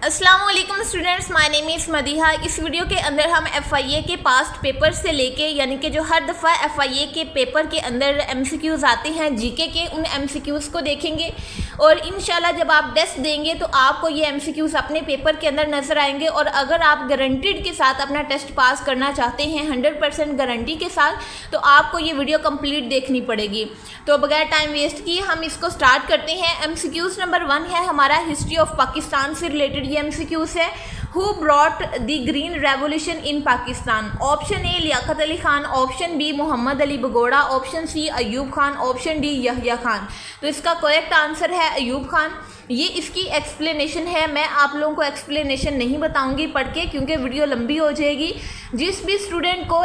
अस्सलाम वालेकुम students, my name is Madiha. इस वीडियो के अंदर हम एफआईए के पास्ट पेपर से लेके यानी कि जो हर दफ़ा एफआईए के पेपर के अंदर एमसीक्यूज़ आते हैं जीके के, उन एमसीक्यूज़ को देखेंगे और इंशाल्लाह जब आप टेस्ट देंगे तो आपको ये एमसीक्यूज़ अपने पेपर के अंदर नज़र आएंगे। और अगर आप गारंटीड के साथ अपना टेस्ट पास करना चाहते हैं 100% गारंटी के साथ, तो आपको ये वीडियो कंप्लीट देखनी पड़ेगी। तो बगैर टाइम वेस्ट किए हम इसको स्टार्ट करते हैं। एमसीक्यूज़ नंबर 1 है हमारा हिस्ट्री ऑफ पाकिस्तान से रिलेटेड ये एमसीक्यूज़ है। Who brought the green revolution in Pakistan? Option A Liaquat Ali Khan, option B Mohammad Ali Bogra, option C Ayub Khan, option D Yahya Khan. तो इसका करेक्ट आंसर है अयूब खान। ये इसकी एक्सप्लेनेशन है। मैं आप लोगों को एक्सप्लेनेशन नहीं बताऊंगी पढ़ के, क्योंकि वीडियो लंबी हो जाएगी। जिस भी स्टूडेंट को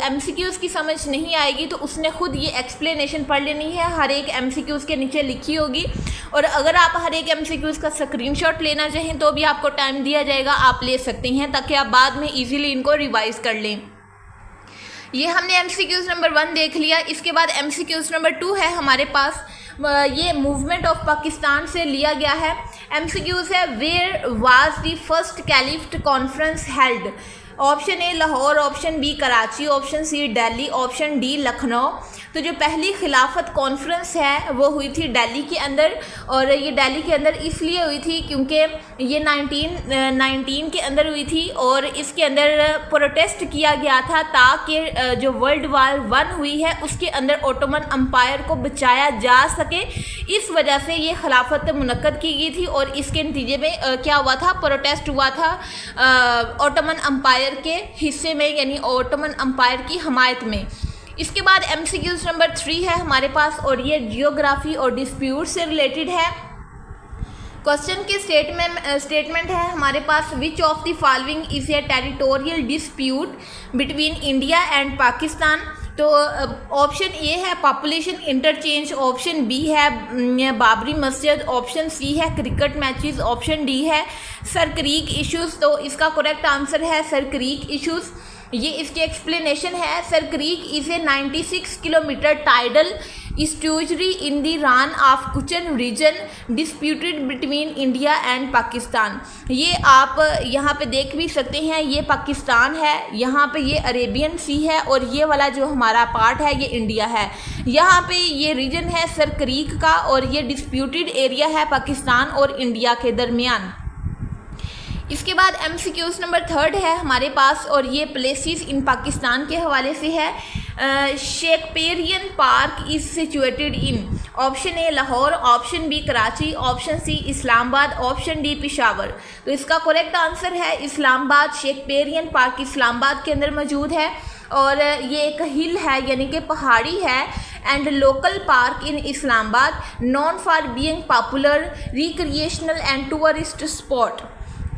एमसीक्यूज़ की समझ नहीं आएगी तो उसने खुद ये एक्सप्लेनेशन पढ़ लेनी है, हर एक एमसीक्यूज़ के नीचे लिखी होगी। और अगर आप हर एक एमसीक्यूज़ का स्क्रीनशॉट लेना चाहें तो भी आपको टाइम दिया जाएगा, आप ले सकते हैं, ताकि आप बाद में ईजीली इनको रिवाइज कर लें। ये हमने एमसीक्यूज़ नंबर 1 देख लिया। इसके बाद एमसीक्यूज़ नंबर 2 है हमारे पास। ये मूवमेंट ऑफ पाकिस्तान से लिया गया है। एमसीक्यूज़ है, where was the first Khilafat conference held? Option A Lahore, option B Karachi, option C Delhi, option D Lucknow. तो जो पहली खिलाफत कॉन्फ्रेंस है वो हुई थी दिल्ली के अंदर, और ये दिल्ली के अंदर इसलिए हुई थी क्योंकि ये 1919 के अंदर हुई थी और इसके अंदर प्रोटेस्ट किया गया था ताकि जो वर्ल्ड वार 1 हुई है उसके अंदर ओटोमन अम्पायर को बचाया जा सके। इस वजह से ये खिलाफत मुनक्कद की गई थी और इसके नतीजे में क्या हुआ था, प्रोटेस्ट हुआ था ओटोमन अम्पायर के हिस्से में, यानी ओटोमन अम्पायर की हमायत में। इसके बाद एमसीक्यूज़ नंबर 3 है हमारे पास और ये जियोग्राफी और डिस्प्यूट से रिलेटेड है। क्वेश्चन की स्टेटमेंट है हमारे पास, which of the following is a territorial dispute between India and Pakistan? तो ऑप्शन ए है पॉपुलेशन इंटरचेंज, ऑप्शन बी है बाबरी मस्जिद, ऑप्शन सी है क्रिकेट मैचेस, ऑप्शन डी है सर क्रीक इश्यूज़। तो इसका करेक्ट आंसर है सर क्रीक इश्यूज़। ये इसकी एक्सप्लेनेशन है। Sir creek is a 96 kilometre tidal estuary in the Rann of Kuchen region disputed between India and Pakistan. ये आप यहाँ पे देख भी सकते हैं, ये पाकिस्तान है, यहाँ पे ये अरेबियन सी है और ये वाला जो हमारा पार्ट है ये इंडिया है। यहाँ पे ये रीजन है सर क्रीक का और ये डिस्प्यूटेड एरिया है पाकिस्तान और इंडिया के दरमियान। इसके बाद एमसीक्यूज़ नंबर 3 है हमारे पास और ये प्लेसेस इन पाकिस्तान के हवाले से है। Shakespearean park is situated in? Option A Lahore, option B Karachi, option C Islamabad, option D Peshawar. तो इसका करेक्ट आंसर है इस्लामाबाद। शेक्सपियरियन पार्क इस्लामाबाद के अंदर मौजूद है और ये एक हिल है यानी कि पहाड़ी है and local park in Islamabad, non for being popular recreational and tourist spot.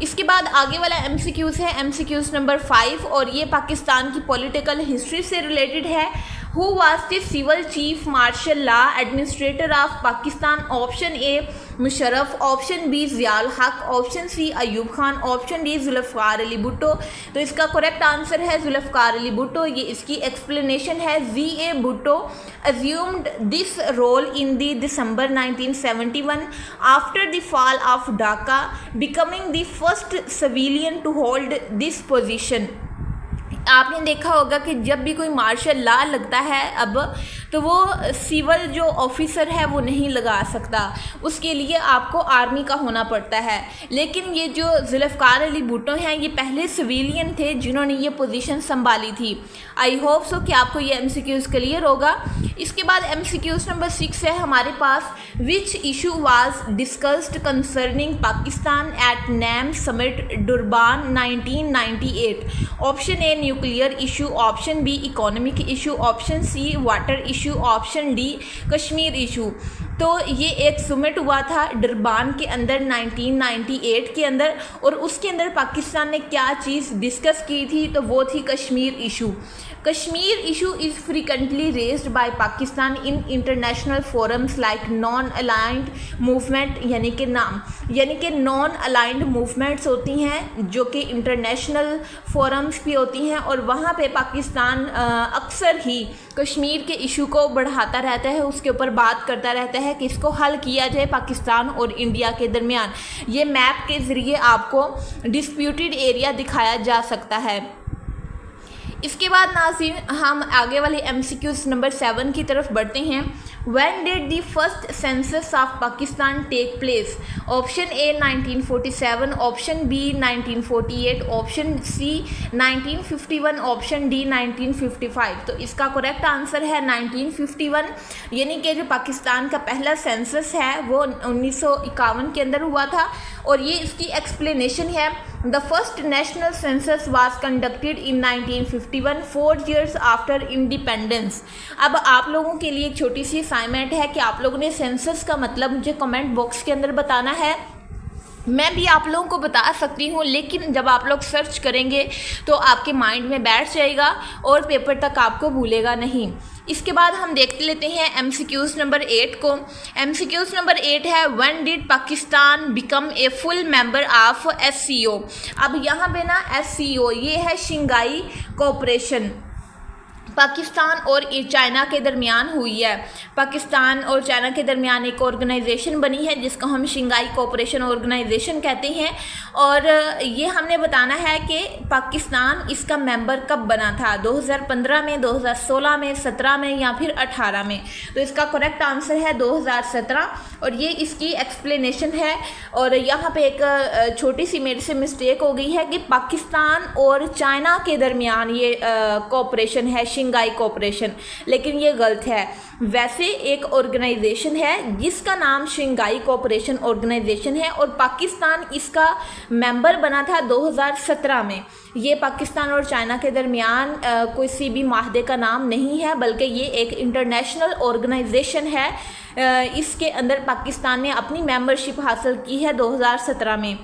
इसके बाद आगे वाला एमसीक्यूज़ है एमसीक्यूज़ नंबर 5 और ये पाकिस्तान की पॉलिटिकल हिस्ट्री से रिलेटेड है। Who was the civil chief martial law administrator of Pakistan? Option A Musharraf, option B Ziaul Haq, option C Ayub Khan, option D Zulfikar Ali Bhutto. तो इसका करेक्ट आंसर है जुल्फ़िकार अली भुट्टो। ये इसकी एक्सप्लेनेशन है। G.A.. Bhutto assumed this role in the December 1971 after the fall of Dhaka, becoming the first civilian to hold this position। आपने देखा होगा कि जब भी कोई मार्शल लॉ लगता है अब, तो वो सिविल जो ऑफिसर है वो नहीं लगा सकता, उसके लिए आपको आर्मी का होना पड़ता है। लेकिन ये जो जुल्फ़िकार अली भुट्टो हैं ये पहले सिविलियन थे जिन्होंने ये पोजीशन संभाली थी। आई होप सो कि आपको ये एमसीक्यूज़ क्लियर होगा। इसके बाद एमसीक्यूज़ नंबर 6 है हमारे पास, which issue was discussed concerning Pakistan at NAM summit Durban 1998? Option A nuclear issue, option B economic issue, option C water issue, option D Kashmir issue. तो ये एक समिट हुआ था डरबान के अंदर 1998 के अंदर और उसके अंदर पाकिस्तान ने क्या चीज़ डिस्कस की थी? तो वो थी Kashmir issue. Kashmir issue is frequently raised bye Pakistan in international forums like non aligned movement, यानी कि नॉन अलाइंड मूवमेंट्स होती हैं जो कि इंटरनेशनल फोरम्स भी होती हैं, और वहाँ पे पाकिस्तान अक्सर ही कश्मीर के इशू को बढ़ाता रहता है, उसके ऊपर बात करता रहता है कि इसको हल किया जाए पाकिस्तान और इंडिया के दरमियान। ये मैप के ज़रिए आपको डिस्प्यूटेड एरिया दिखाया जा सकता है। इसके बाद नाज़रीन हम आगे वाले MCQs नंबर 7 की तरफ बढ़ते हैं। When did the first census of Pakistan take place? Option A 1947, option B 1948, option C 1951, option D 1955। तो इसका करेक्ट आंसर है 1951, यानी कि जो पाकिस्तान का पहला सेंसस है वो 1951 के अंदर हुआ था, और ये इसकी एक्सप्लेनेशन है। The first national census was conducted in 1951, 4 years after independence. अब आप लोगों के लिए एक छोटी सी असाइनमेंट है कि आप लोगों ने सेंसस का मतलब मुझे कमेंट बॉक्स के अंदर बताना है। मैं भी आप लोगों को बता सकती हूँ, लेकिन जब आप लोग सर्च करेंगे तो आपके माइंड में बैठ जाएगा और पेपर तक आपको भूलेगा नहीं। इसके बाद हम देख लेते हैं MCQs नंबर 8 को। MCQs नंबर 8 है when did Pakistan become a full member of SCO। अब यहाँ पे ना SCO ये है शंघाई कोऑपरेशन, पाकिस्तान और चाइना के दरमियान हुई है। पाकिस्तान और चाइना के दरमियान एक ऑर्गेनाइजेशन बनी है जिसको हम शंघाई कोऑपरेशन ऑर्गेनाइजेशन कहते हैं, और ये हमने बताना है कि पाकिस्तान इसका मेंबर कब बना था, 2015 में, 2016 में, 17 में या फिर 18 में। तो इसका करेक्ट आंसर है 2017, और ये इसकी एक्सप्लेनेशन है। और यहाँ पे एक छोटी सी मेरे से मिस्टेक हो गई है कि पाकिस्तान और चाइना के दरमियान ये कोऑपरेशन है, शंघाई कोऑपरेशन, लेकिन ये गलत है। वैसे एक ऑर्गेनाइजेशन है जिसका नाम शंघाई कोऑपरेशन ऑर्गेनाइजेशन है, और पाकिस्तान इसका मेंबर बना था 2017 में। ये पाकिस्तान और चाइना के दरमियान कोई सी भी माहदे का नाम नहीं है, बल्कि ये एक इंटरनेशनल ऑर्गेनाइजेशन है। इसके अंदर पाकिस्तान ने अपनी मेंबरशिप हासिल की है 2017 में।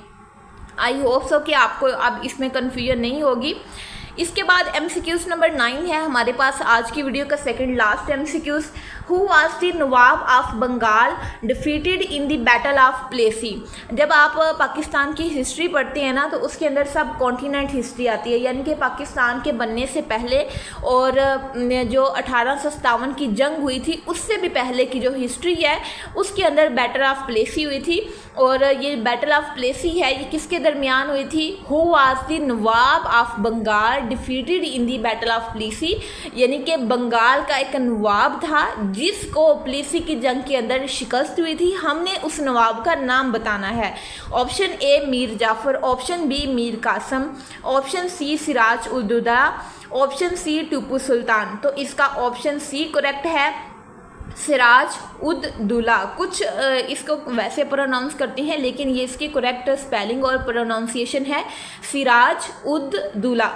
आई होप सो कि आपको अब इसमें कन्फ्यूजन नहीं होगी। इसके बाद MCQs नंबर 9 है हमारे पास आज की वीडियो का second last MCQs। Who was the nawab of Bengal defeated in the battle of Plassey. जब आप पाकिस्तान की हिस्ट्री पढ़ते हैं ना तो उसके अंदर सब कॉन्टिनेंट हिस्ट्री आती है, यानी कि पाकिस्तान के बनने से पहले और जो 1857 की जंग हुई थी उससे भी पहले की जो हिस्ट्री है उसके अंदर बैटल ऑफ प्लेसी हुई थी। और ये बैटल ऑफ प्लेसी है ये किसके दरमियान हुई थी? Who was the nawab of Bengal defeated in the battle of Plassey, यानी कि बंगाल का एक नवाब था जिसको प्लेसी की जंग के अंदर शिकस्त हुई थी। हमने उस नवाब का नाम बताना है। Option A Mir Jafar, option B Mir Qasim, option C Siraj ud Daula, option C Tipu Sultan. तो इसका ऑप्शन सी करेक्ट है, सिराज उद दौला। कुछ इसको वैसे प्रोनाउंस करते हैं लेकिन ये इसकी करेक्ट स्पेलिंग और प्रोनाउंसिएशन है सिराज उद दौला।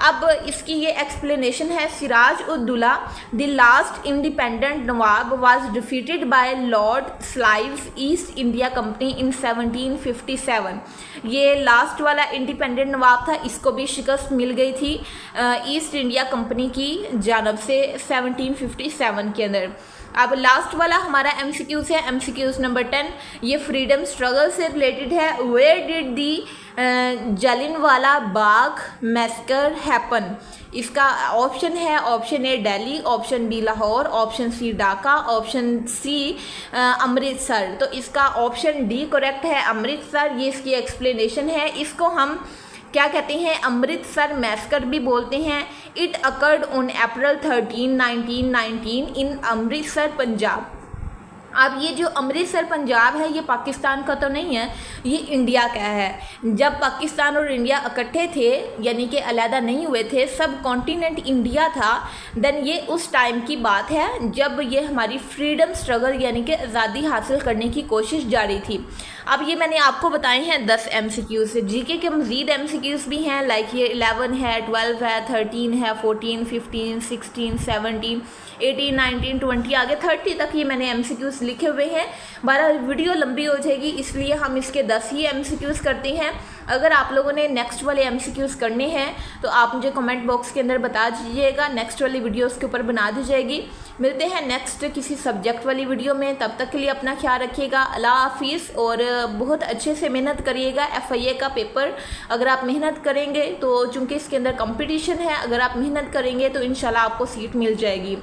अब इसकी ये एक्सप्लेनेशन है, Siraj ud Daula the last independent nawab was defeated by Lord Clive's East India Company इन 1757। ये लास्ट वाला इंडिपेंडेंट नवाब था, इसको भी शिकस्त मिल गई थी ईस्ट इंडिया कंपनी की जानब से 1757 के अंदर। अब लास्ट वाला हमारा MCQs है, MCQs नंबर 10। ये फ्रीडम स्ट्रगल से रिलेटेड है। Where did the Jallianwala Bagh massacre happen. इसका ऑप्शन है option A Delhi, option B Lahore, option C Dhaka, option C Amritsar. तो इसका ऑप्शन डी करेक्ट है, अमृतसर। ये इसकी एक्सप्लेनेशन है। इसको हम क्या कहते हैं? अमृतसर मैसेकर भी बोलते हैं। इट अकर्ड ऑन अप्रैल 13, 1919 इन अमृतसर पंजाब। अब ये जो अमृतसर पंजाब है ये पाकिस्तान का तो नहीं है, ये इंडिया का है। जब पाकिस्तान और इंडिया इकट्ठे थे यानी कि अलहदा नहीं हुए थे, सब कॉन्टिनेंट इंडिया था, देन ये उस टाइम की बात है जब ये हमारी फ्रीडम स्ट्रगल यानी कि आज़ादी हासिल करने की कोशिश जारी थी। अब ये मैंने आपको बताए हैं 10 MCQs। जीके के मज़ीद MCQs भी हैं, लाइक ये 11 है, 12 है, 13 है, 14, 15, 16, 17, 18, 19, 20 आगे 30 तक ये मैंने MCQs MCQs लिखे हुए हैं। 12 वीडियो लंबी हो जाएगी, इसलिए हम इसके 10 ही MCQs करते हैं। अगर आप लोगों ने नेक्स्ट वाले MCQs करने हैं तो आप मुझे कमेंट बॉक्स के अंदर बता दीजिएगा, नेक्स्ट वाली वीडियो उसके ऊपर बना दी जाएगी। मिलते हैं नेक्स्ट किसी सब्जेक्ट वाली वीडियो में, तब तक के लिए अपना ख्याल रखिएगा। अल्लाह हाफिज़। और बहुत अच्छे से मेहनत करिएगा। FIA का पेपर अगर आप मेहनत करेंगे तो चूँकि इसके अंदर कंपटीशन है, अगर आप मेहनत करेंगे तो इंशाल्लाह आपको सीट मिल जाएगी।